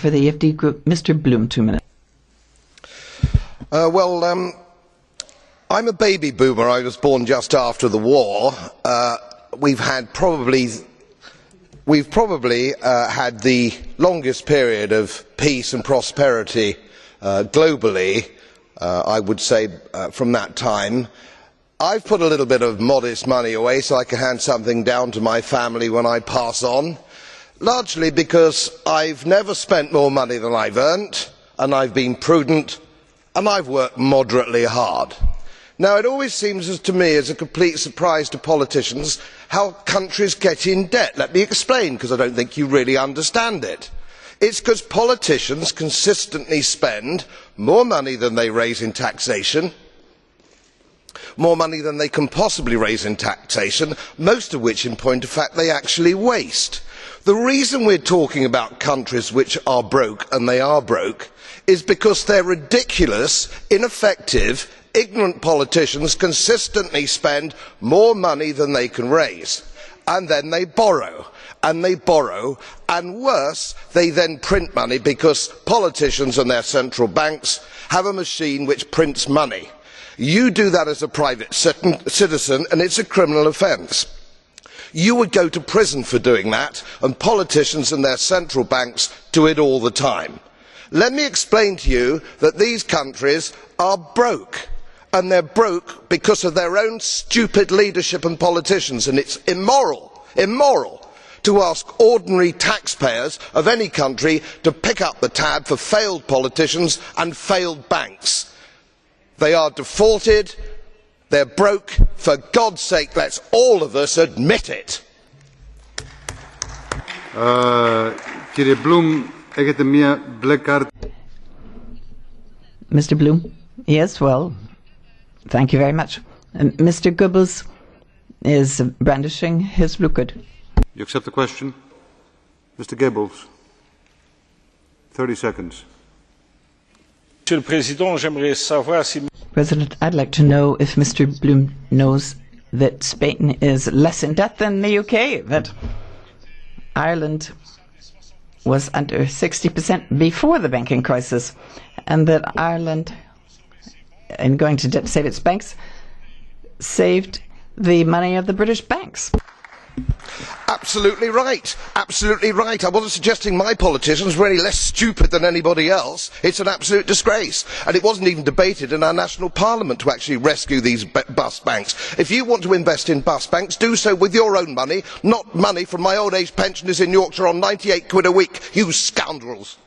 For the EFD Group, Mr. Bloom, 2 minutes. I'm a baby boomer. I was born just after the war. We've probably had the longest period of peace and prosperity globally, I would say, from that time. I've put a little bit of modest money away so I can hand something down to my family when I pass on, largely because I've never spent more money than I've earned, and I've been prudent, and I've worked moderately hard. Now, it always seems to me as a complete surprise to politicians how countries get in debt. Let me explain, because I don't think you really understand it. It's because politicians consistently spend more money than they raise in taxation, more money than they can possibly raise in taxation, most of which, in point of fact, they actually waste. The reason we're talking about countries which are broke, and they are broke, is because their ridiculous, ineffective, ignorant politicians consistently spend more money than they can raise, and then they borrow, and worse, they then print money, because politicians and their central banks have a machine which prints money. You do that as a private citizen, and it's a criminal offence. You would go to prison for doing that, and politicians and their central banks do it all the time. Let me explain to you that these countries are broke, and they're broke because of their own stupid leadership and politicians, and it's immoral to ask ordinary taxpayers of any country to pick up the tab for failed politicians and failed banks. They are defaulted, they're broke. For God's sake, let's all of us admit it. Mr. Bloom? Yes, well, thank you very much. Mr. Goebbels is brandishing his blue card. You accept the question? Mr. Goebbels, 30 seconds. President, I'd like to know if Mr. Bloom knows that Spain is less in debt than the UK, that Ireland was under 60% before the banking crisis, and that Ireland, in going to debt to save its banks, saved the money of the British banks. Absolutely right. Absolutely right. I wasn't suggesting my politicians were any less stupid than anybody else. It's an absolute disgrace. And it wasn't even debated in our national parliament to actually rescue these bust banks. If you want to invest in bust banks, do so with your own money, not money from my old age pensioners in Yorkshire on 98 quid a week. You scoundrels.